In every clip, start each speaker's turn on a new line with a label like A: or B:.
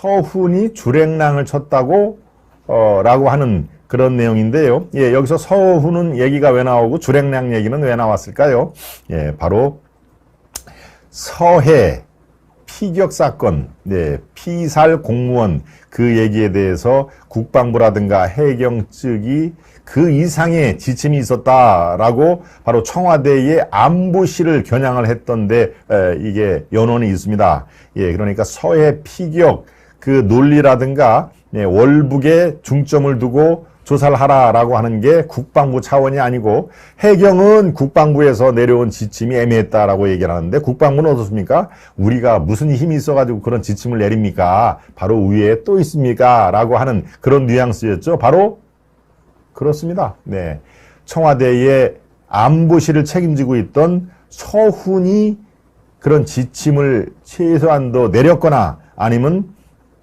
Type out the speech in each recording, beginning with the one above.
A: 서훈이 주랭랑을 쳤다고 라고 하는 그런 내용인데요. 예, 여기서 서훈은 얘기가 왜 나오고 주랭랑 얘기는 왜 나왔을까요? 예, 바로 서해 피격 사건, 네, 피살 공무원 그 얘기에 대해서 국방부라든가 해경 측이 그 이상의 지침이 있었다라고 바로 청와대의 안보실을 겨냥을 했던데 이게 연원이 있습니다. 예, 그러니까 서해 피격 그 논리라든가 월북에 중점을 두고 조사를 하라라고 하는 게 국방부 차원이 아니고 해경은 국방부에서 내려온 지침이 애매했다라고 얘기를 하는데 국방부는 어떻습니까? 우리가 무슨 힘이 있어가지고 그런 지침을 내립니까? 바로 위에 또 있습니까? 라고 하는 그런 뉘앙스였죠. 바로 그렇습니다. 네, 청와대의 안보실을 책임지고 있던 서훈이 그런 지침을 최소한도 내렸거나 아니면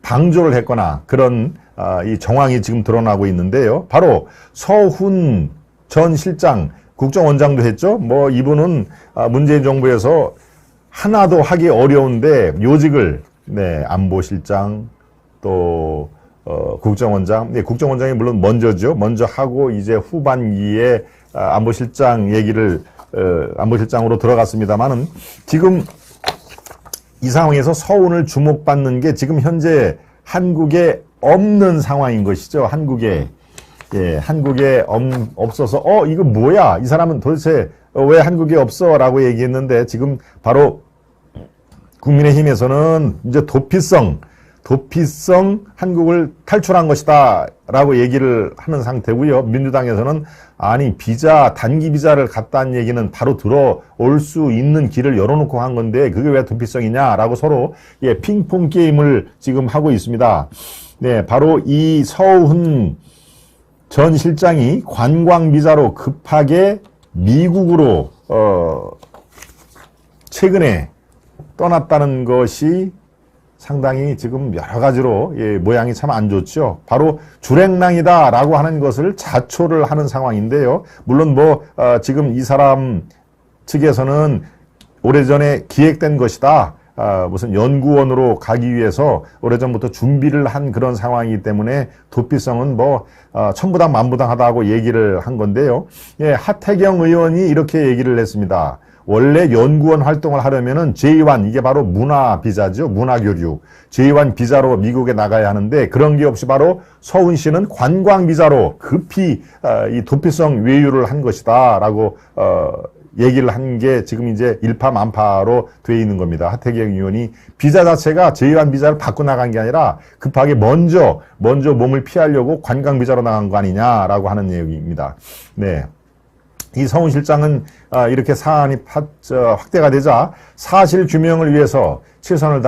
A: 방조를 했거나 그런 이 정황이 지금 드러나고 있는데요. 바로 서훈 전 실장, 국정원장도 했죠. 뭐 이분은 문재인 정부에서 하나도 하기 어려운데 요직을 네, 안보실장 또 국정원장, 네, 국정원장이 물론 먼저죠. 먼저 하고 이제 후반기에 안보실장 얘기를 안보실장으로 들어갔습니다만은 지금 이 상황에서 서훈을 주목받는 게 지금 현재 한국에 없는 상황인 것이죠. 한국에. 예, 한국에 없어서 이거 뭐야? 이 사람은 도대체 왜 한국에 없어? 라고 얘기했는데 지금 바로 국민의힘에서는 이제 도피성 한국을 탈출한 것이다 라고 얘기를 하는 상태고요. 민주당에서는 아니 단기 비자를 갔다는 얘기는 바로 들어올 수 있는 길을 열어놓고 한 건데 그게 왜 도피성이냐 라고 서로 예, 핑퐁 게임을 지금 하고 있습니다. 네, 바로 이 서훈 전 실장이 관광 비자로 급하게 미국으로 최근에 떠났다는 것이 상당히 지금 여러 가지로 예, 모양이 참 안 좋죠. 바로 주랭랑이다라고 하는 것을 자초를 하는 상황인데요. 물론 지금 이 사람 측에서는 오래전에 기획된 것이다. 무슨 연구원으로 가기 위해서 오래전부터 준비를 한 그런 상황이기 때문에 도피성은 천부당 만부당하다고 얘기를 한 건데요. 예, 하태경 의원이 이렇게 얘기를 했습니다. 원래 연구원 활동을 하려면은 J1, 이게 바로 문화 비자죠. 문화교류. J1 비자로 미국에 나가야 하는데 그런 게 없이 바로 서훈 씨는 관광 비자로 급히 이 도피성 외유를 한 것이다. 라고 얘기를 한 게 지금 이제 일파만파로 돼 있는 겁니다. 하태경 의원이 비자 자체가 J1 비자를 받고 나간 게 아니라 급하게 먼저 몸을 피하려고 관광 비자로 나간 거 아니냐라고 하는 얘기입니다. 네. 이 서훈 실장은 이렇게 사안이 확대가 되자 사실 규명을 위해서 최선을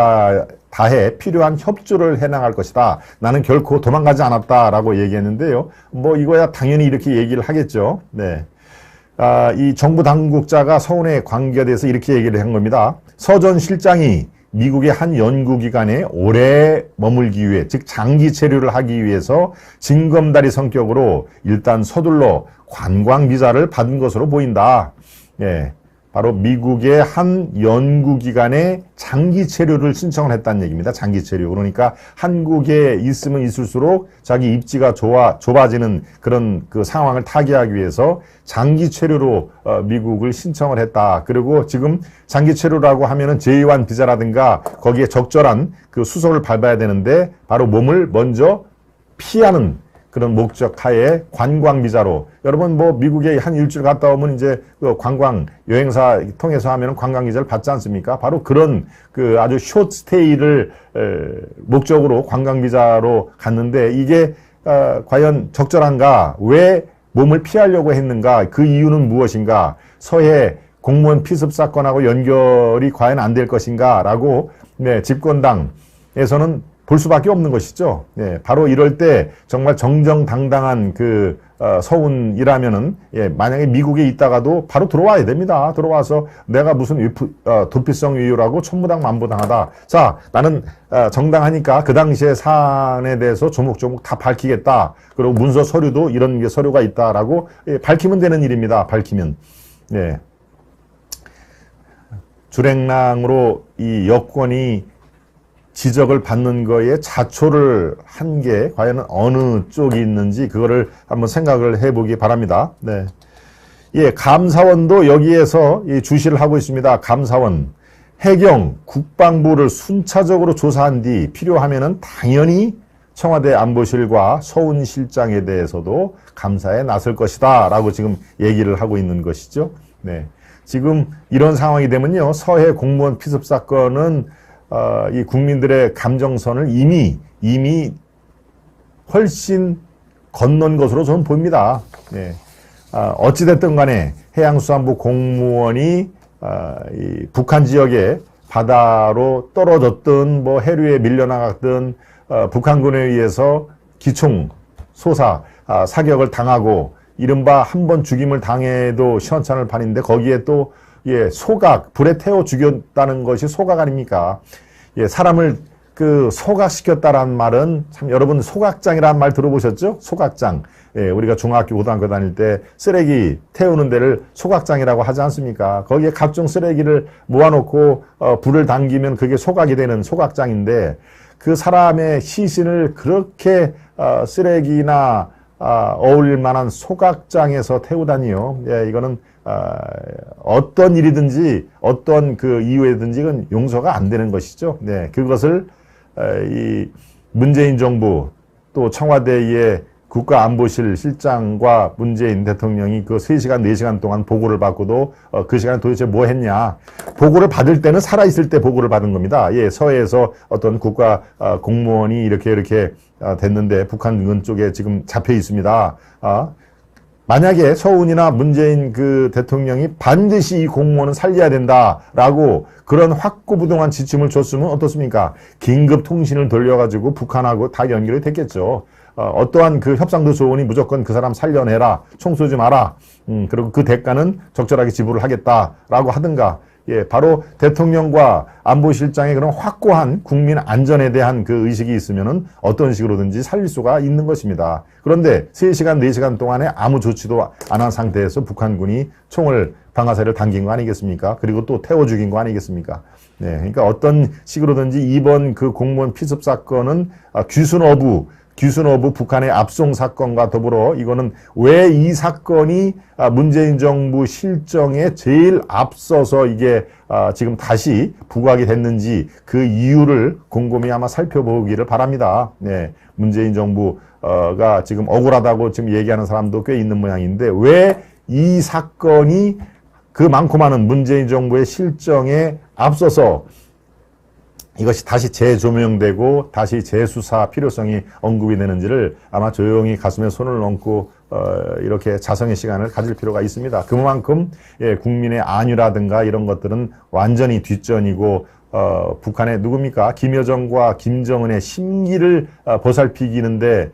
A: 다해 필요한 협조를 해나갈 것이다. 나는 결코 도망가지 않았다라고 얘기했는데요. 이거야 당연히 이렇게 얘기를 하겠죠. 네. 이 정부 당국자가 서훈의 관계에 대해서 이렇게 얘기를 한 겁니다. 서 전 실장이 미국의 한 연구기관에 오래 머물기 위해, 즉 장기 체류를 하기 위해서 징검다리 성격으로 일단 서둘러 관광 비자를 받은 것으로 보인다. 예, 바로 미국의 한 연구기관에 장기 체류를 신청을 했다는 얘기입니다. 장기 체류. 그러니까 한국에 있으면 있을수록 자기 입지가 좁아지는 그런 그 상황을 타개하기 위해서 장기 체류로 미국을 신청을 했다. 그리고 지금 장기 체류라고 하면은 J1 비자라든가 거기에 적절한 그 수소를 밟아야 되는데 바로 몸을 먼저 피하는 그런 목적 하에 관광 비자로, 여러분 미국에 한 일주일 갔다 오면 이제 그 관광 여행사 통해서 하면 관광 비자를 받지 않습니까? 바로 그런 그 아주 숏 스테이를 목적으로 관광 비자로 갔는데 이게 과연 적절한가? 왜 몸을 피하려고 했는가? 그 이유는 무엇인가? 서해 공무원 피습 사건하고 연결이 과연 안 될 것인가? 라고 네, 집권당에서는 볼 수밖에 없는 것이죠. 예, 바로 이럴 때 정말 정정당당한 그 서훈이라면은 만약에 미국에 있다가도 바로 들어와야 됩니다. 들어와서 내가 무슨 도피성 이유라고 천부당만부당하다. 자, 나는 정당하니까 그 당시의 사안에 대해서 조목조목 다 밝히겠다. 그리고 문서 서류도 이런 게 서류가 있다라고 밝히면 되는 일입니다. 밝히면. 예. 주랭랑으로 이 여권이 지적을 받는 거에 자초를 한 게 과연 어느 쪽이 있는지 그거를 한번 생각을 해보기 바랍니다. 네. 예, 감사원도 여기에서 주시를 하고 있습니다. 감사원. 해경, 국방부를 순차적으로 조사한 뒤 필요하면은 당연히 청와대 안보실과 서훈실장에 대해서도 감사에 나설 것이다 라고 지금 얘기를 하고 있는 것이죠. 네. 지금 이런 상황이 되면요, 서해 공무원 피습 사건은 이 국민들의 감정선을 이미 훨씬 건넌 것으로 저는 봅니다. 네. 어찌됐든 간에 해양수산부 공무원이 이 북한 지역에 바다로 떨어졌든 뭐 해류에 밀려나갔든 북한군에 의해서 기총 소사 사격을 당하고 이른바 한 번 죽임을 당해도 시원찮을 판인데 거기에 또 예, 소각 불에 태워 죽였다는 것이 소각 아닙니까? 예, 사람을 그 소각시켰다라는 말은 참 여러분 소각장이라는 말 들어보셨죠? 소각장. 예, 우리가 중학교 고등학교 다닐 때 쓰레기 태우는 데를 소각장이라고 하지 않습니까? 거기에 각종 쓰레기를 모아놓고 불을 당기면 그게 소각이 되는 소각장인데 그 사람의 시신을 그렇게 쓰레기나 어울릴 만한 소각장에서 태우다니요. 예, 이거는 어떤 일이든지 어떤 그 이유에든지 이건 용서가 안 되는 것이죠. 네, 그것을 이 문재인 정부 또 청와대의 국가안보실 실장과 문재인 대통령이 그 3시간, 4시간 동안 보고를 받고도 그 시간에 도대체 뭐 했냐. 보고를 받을 때는 살아있을 때 보고를 받은 겁니다. 예, 서해에서 어떤 국가 공무원이 이렇게 됐는데 북한군 쪽에 지금 잡혀 있습니다. 만약에 서훈이나 문재인 그 대통령이 반드시 이 공무원은 살려야 된다라고 그런 확고부동한 지침을 줬으면 어떻습니까? 긴급 통신을 돌려가지고 북한하고 다 연결이 됐겠죠. 어떠한 그 협상도 좋으니 무조건 그 사람 살려내라, 총 쏘지 마라, 그리고 그 대가는 적절하게 지불을 하겠다라고 하든가. 예, 바로 대통령과 안보실장의 그런 확고한 국민 안전에 대한 그 의식이 있으면은 어떤 식으로든지 살릴 수가 있는 것입니다. 그런데 3시간, 4시간 동안에 아무 조치도 안 한 상태에서 북한군이 총을, 방아쇠를 당긴 거 아니겠습니까? 그리고 또 태워 죽인 거 아니겠습니까? 네, 그러니까 어떤 식으로든지 이번 그 공무원 피습 사건은 귀순 어부 북한의 압송 사건과 더불어 이거는 왜 이 사건이 문재인 정부 실정에 제일 앞서서 이게 지금 다시 부각이 됐는지 그 이유를 곰곰이 아마 살펴보기를 바랍니다. 네, 문재인 정부가 지금 억울하다고 지금 얘기하는 사람도 꽤 있는 모양인데 왜 이 사건이 그 많고 많은 문재인 정부의 실정에 앞서서 이것이 다시 재조명되고 다시 재수사 필요성이 언급이 되는지를 아마 조용히 가슴에 손을 얹고 이렇게 자성의 시간을 가질 필요가 있습니다. 그만큼 예, 국민의 안위라든가 이런 것들은 완전히 뒷전이고 북한의 누굽니까? 김여정과 김정은의 심기를 보살피기는데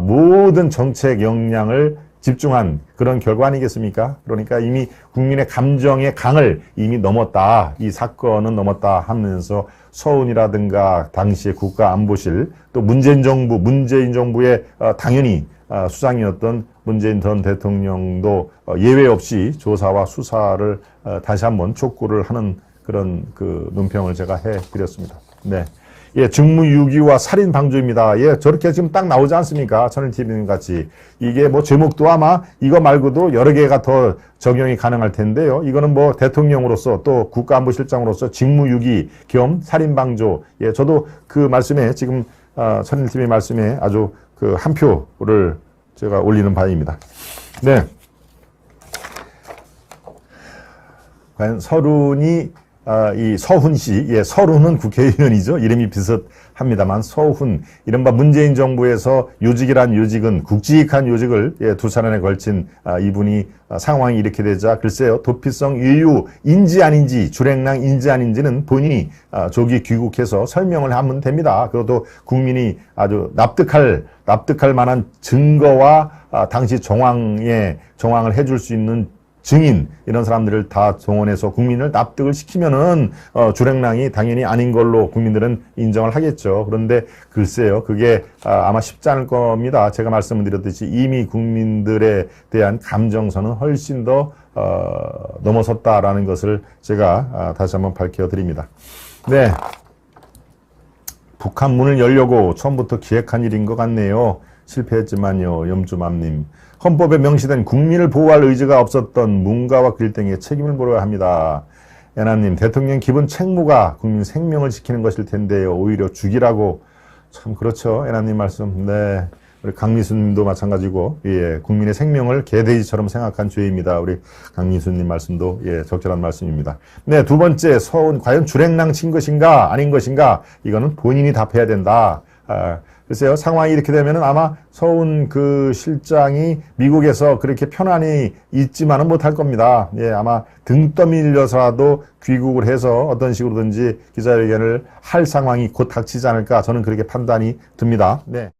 A: 모든 정책 역량을 집중한 그런 결과 아니겠습니까? 그러니까 이미 국민의 감정의 강을 이미 넘었다. 이 사건은 넘었다 하면서 서훈이라든가 당시의 국가안보실 또 문재인 정부의 당연히 수장이었던 문재인 전 대통령도 예외 없이 조사와 수사를 다시 한번 촉구를 하는 그런 그 논평을 제가 해드렸습니다. 네. 예, 직무유기와 살인 방조입니다. 예, 저렇게 지금 딱 나오지 않습니까? 천일TV님 같이. 이게 뭐 제목도 아마 이거 말고도 여러 개가 더 적용이 가능할 텐데요. 이거는 뭐 대통령으로서 또 국가안보실장으로서 직무유기 겸 살인 방조. 예, 저도 그 말씀에 지금 천일TV 말씀에 아주 그 한 표를 제가 올리는 바입니다. 네. 과연 서른이 이 서훈 씨, 예, 서른은 국회의원이죠. 이름이 비슷합니다만 서훈, 이른바 문재인 정부에서 요직이란 요직은 굵직한 요직을 예, 2차례에 걸친 이분이 상황이 이렇게 되자 글쎄요, 도피성 외유인지 아닌지 주랭랑인지 아닌지는 본인이 조기 귀국해서 설명을 하면 됩니다. 그것도 국민이 아주 납득할 만한 증거와 당시 정황을 해줄 수 있는 증인 이런 사람들을 다 동원해서 국민을 납득을 시키면은 주랭랑이 당연히 아닌 걸로 국민들은 인정을 하겠죠. 그런데 글쎄요, 그게 아마 쉽지 않을 겁니다. 제가 말씀을 드렸듯이 이미 국민들에 대한 감정선은 훨씬 더 넘어섰다라는 것을 제가 다시 한번 밝혀드립니다. 네. 북한 문을 열려고 처음부터 기획한 일인 것 같네요. 실패했지만요. 염주맘님. 헌법에 명시된 국민을 보호할 의지가 없었던 문가와 글땡이의 책임을 물어야 합니다. 애나님, 대통령 기본 책무가 국민 생명을 지키는 것일 텐데요. 오히려 죽이라고. 참 그렇죠. 애나님 말씀. 네. 우리 강미수님도 마찬가지고, 예, 국민의 생명을 개돼지처럼 생각한 죄입니다. 우리 강미수님 말씀도, 예, 적절한 말씀입니다. 네, 두 번째, 서훈, 과연 주랭랑 친 것인가, 아닌 것인가, 이거는 본인이 답해야 된다. 글쎄요, 상황이 이렇게 되면은 아마 서훈 그 실장이 미국에서 그렇게 편안히 있지만은 못할 겁니다. 예, 아마 등 떠밀려서라도 귀국을 해서 어떤 식으로든지 기자회견을 할 상황이 곧 닥치지 않을까, 저는 그렇게 판단이 듭니다. 네.